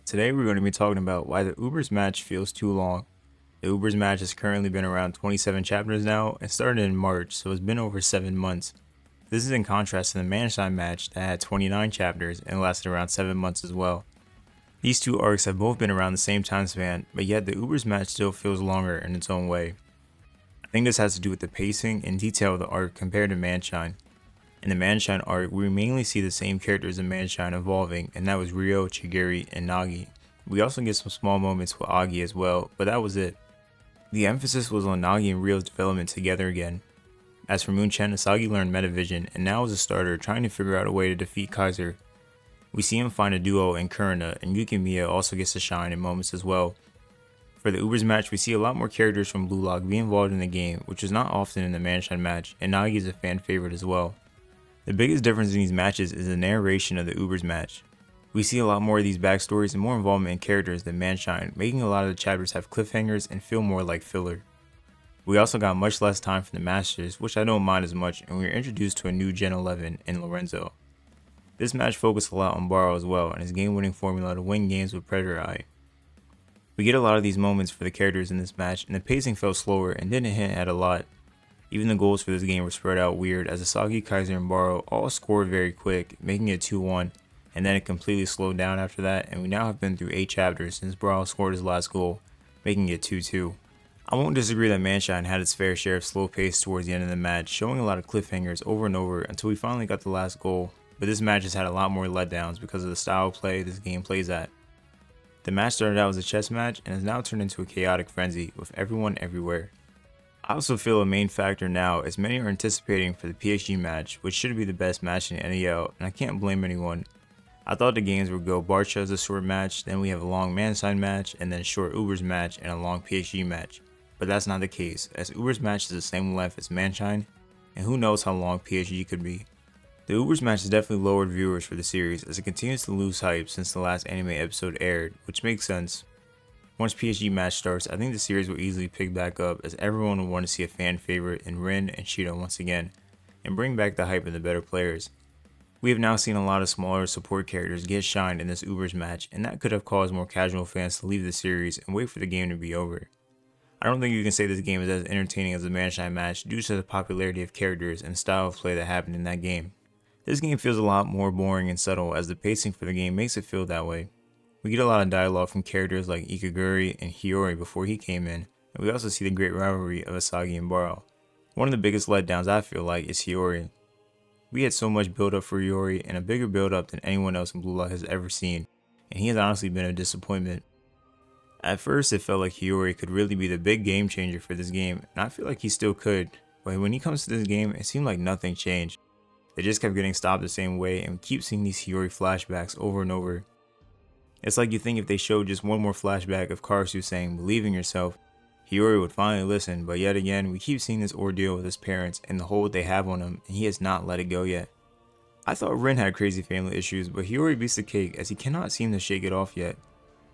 Today we're going to be talking about why the Uber's match feels too long. The Uber's match has currently been around 27 chapters now and started in March, so it's been over 7 months. This is in contrast to the Manshine match that had 29 chapters and lasted around 7 months as well. These two arcs have both been around the same time span, but yet the Uber's match still feels longer in its own way. I think this has to do with the pacing and detail of the arc compared to Manshine. In the Manshine arc, we mainly see the same characters in Manshine evolving, and that was Ryo, Chigiri, and Nagi. We also get some small moments with Agi as well, but that was it. The emphasis was on Nagi and Ryo's development together again. As for Moonchen, Asagi learned Metavision and now is a starter trying to figure out a way to defeat Kaiser. We see him find a duo in Kurina, and Yukimiya also gets to shine in moments as well. For the Uber's match, we see a lot more characters from Blue Lock be involved in the game, which is not often in the Manshine match, and Nagi is a fan favorite as well. The biggest difference in these matches is the narration of the Uber's match. We see a lot more of these backstories and more involvement in characters than Manshine, making a lot of the chapters have cliffhangers and feel more like filler. We also got much less time for the Masters, which I don't mind as much, and we are introduced to a new Gen 11 in Lorenzo. This match focused a lot on Baro as well and his game-winning formula to win games with Predator Eye. We get a lot of these moments for the characters in this match, and the pacing felt slower and didn't hint at a lot. Even the goals for this game were spread out weird as Asagi, Kaiser, and Baro all scored very quick, making it 2-1, and then it completely slowed down after that, and we now have been through 8 chapters since Baro scored his last goal, making it 2-2. I won't disagree that Manshine had its fair share of slow pace towards the end of the match, showing a lot of cliffhangers over and over until we finally got the last goal, but this match has had a lot more letdowns because of the style of play this game plays at. The match started out as a chess match and has now turned into a chaotic frenzy with everyone everywhere. I also feel a main factor now as many are anticipating for the PSG match, which should be the best match in the NEL, and I can't blame anyone. I thought the games would go Barcha as a short match, then we have a long Manshine match, and then a short Uber's match and a long PSG match. But that's not the case, as Uber's match is the same length as Manshine, and who knows how long PSG could be. The Uber's match has definitely lowered viewers for the series as it continues to lose hype since the last anime episode aired, which makes sense. Once PSG match starts, I think the series will easily pick back up as everyone will want to see a fan favorite in Rin and Shida once again, and bring back the hype of the better players. We have now seen a lot of smaller support characters get shined in this Uber's match, and that could have caused more casual fans to leave the series and wait for the game to be over. I don't think you can say this game is as entertaining as the Manshine match due to the popularity of characters and style of play that happened in that game. This game feels a lot more boring and subtle as the pacing for the game makes it feel that way. We get a lot of dialogue from characters like KiiNGKhyy and Hiyori before he came in, and we also see the great rivalry of Asagi and Baro. One of the biggest letdowns I feel like is Hiyori. We had so much build up for Hiyori and a bigger build up than anyone else in Blue Lock has ever seen, and he has honestly been a disappointment. At first it felt like Hiyori could really be the big game changer for this game, and I feel like he still could, but when he comes to this game it seemed like nothing changed. They just kept getting stopped the same way and we keep seeing these Hiyori flashbacks over and over. It's like you think if they showed just one more flashback of Karasu saying, "Believe in yourself," Hiyori would finally listen, but yet again, we keep seeing this ordeal with his parents and the hold they have on him, and he has not let it go yet. I thought Rin had crazy family issues, but Hiyori beats the cake as he cannot seem to shake it off yet.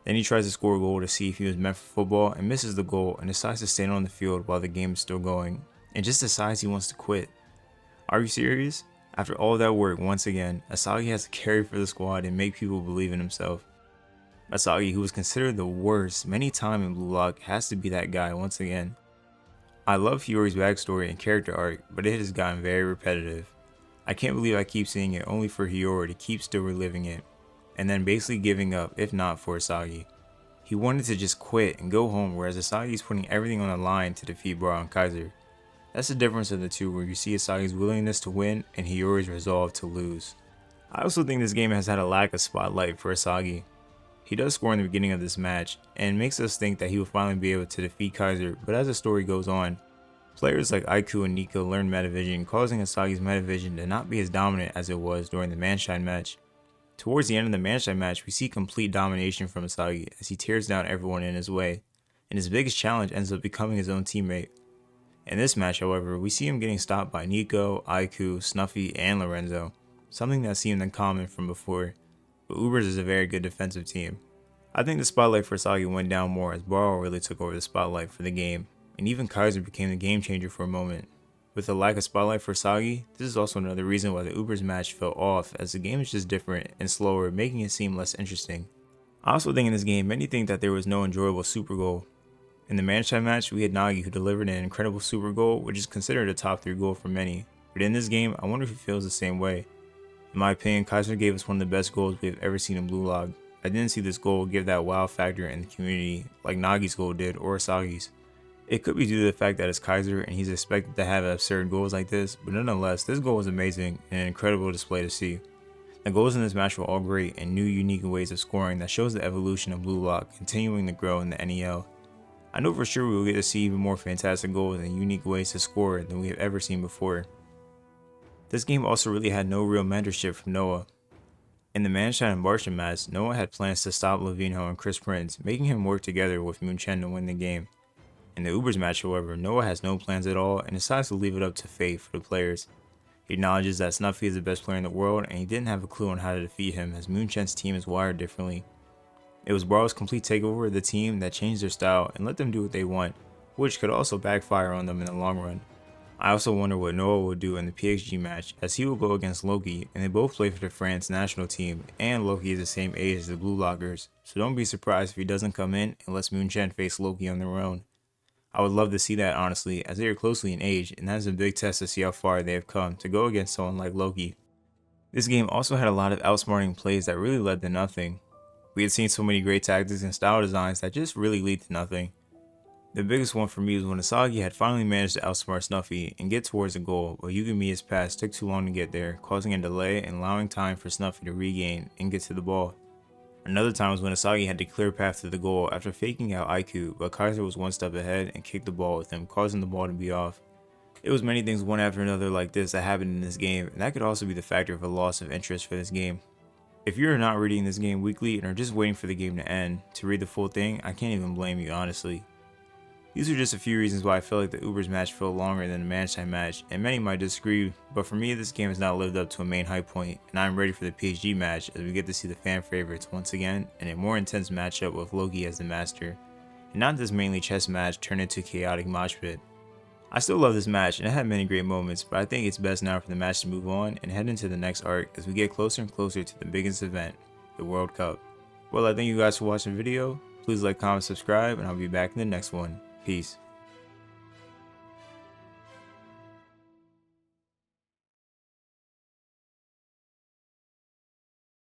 Then he tries to score a goal to see if he was meant for football and misses the goal and decides to stand on the field while the game is still going, and just decides he wants to quit. Are you serious? After all that work, once again, Asagi has to carry for the squad and make people believe in himself. Asagi, who was considered the worst many times in Blue Lock, has to be that guy once again. I love Hiyori's backstory and character arc, but it has gotten very repetitive. I can't believe I keep seeing it only for Hiyori to keep still reliving it, and then basically giving up if not for Asagi. He wanted to just quit and go home, whereas Asagi is putting everything on the line to defeat Baro and Kaiser. That's the difference of the two, where you see Asagi's willingness to win and Hiyori's resolve to lose. I also think this game has had a lack of spotlight for Asagi. He does score in the beginning of this match, and makes us think that he will finally be able to defeat Kaiser, but as the story goes on, players like Aiku and Nika learn Metavision, causing Asagi's Metavision to not be as dominant as it was during the Manshine match. Towards the end of the Manshine match, we see complete domination from Asagi as he tears down everyone in his way, and his biggest challenge ends up becoming his own teammate. In this match, however, we see him getting stopped by Nico, Aiku, Snuffy, and Lorenzo, something that seemed uncommon from before. But Ubers is a very good defensive team. I think the spotlight for Asagi went down more as Baro really took over the spotlight for the game, and even Kaiser became the game changer for a moment. With the lack of spotlight for Asagi, this is also another reason why the Ubers match fell off, as the game is just different and slower, making it seem less interesting. I also think in this game, many think that there was no enjoyable super goal. In the Manchai match, we had Nagi who delivered an incredible super goal, which is considered a top 3 goal for many. But in this game, I wonder if he feels the same way. In my opinion, KiiNGKhyy gave us one of the best goals we have ever seen in Blue Log. I didn't see this goal give that wow factor in the community like Nagi's goal did or Asagi's. It could be due to the fact that it's Kaiser and he's expected to have absurd goals like this, but nonetheless, this goal was amazing and an incredible display to see. The goals in this match were all great and new unique ways of scoring that shows the evolution of Blue Lock continuing to grow in the NEL. I know for sure we will get to see even more fantastic goals and unique ways to score than we have ever seen before. This game also really had no real mentorship from Noah. In the Manshine and Barsham match, Noah had plans to stop Levinho and Chris Prince, making him work together with Moonchen to win the game. In the Ubers match, however, Noah has no plans at all and decides to leave it up to fate for the players. He acknowledges that Snuffy is the best player in the world and he didn't have a clue on how to defeat him as Moonchen's team is wired differently. It was Barlow's complete takeover of the team that changed their style and let them do what they want, which could also backfire on them in the long run. I also wonder what Noah will do in the PXG match, as he will go against Loki and they both play for the France national team, and Loki is the same age as the Blue Lockers, so don't be surprised if he doesn't come in and lets Moonchen face Loki on their own. I would love to see that honestly, as they are closely in age and that is a big test to see how far they have come to go against someone like Loki. This game also had a lot of outsmarting plays that really led to nothing. We had seen so many great tactics and style designs that just really lead to nothing. The biggest one for me was when Asagi had finally managed to outsmart Snuffy and get towards the goal, but Yugamiya's pass took too long to get there, causing a delay and allowing time for Snuffy to regain and get to the ball. Another time was when Asagi had to clear a path to the goal after faking out Aiku, but Kaiser was one step ahead and kicked the ball with him, causing the ball to be off. It was many things one after another like this that happened in this game, and that could also be the factor of a loss of interest for this game. If you are not reading this game weekly and are just waiting for the game to end to read the full thing, I can't even blame you honestly. These are just a few reasons why I feel like the Ubers match felt longer than the Manshine match, and many might disagree, but for me this game has not lived up to a main high point, and I am ready for the PXG match as we get to see the fan favorites once again in a more intense matchup with Loki as the master, and not this mainly chess match turned into a chaotic mosh pit. I still love this match and it had many great moments, but I think it's best now for the match to move on and head into the next arc as we get closer and closer to the biggest event, the World Cup. Well, I thank you guys for watching the video. Please like, comment, subscribe, and I'll be back in the next one. Peace.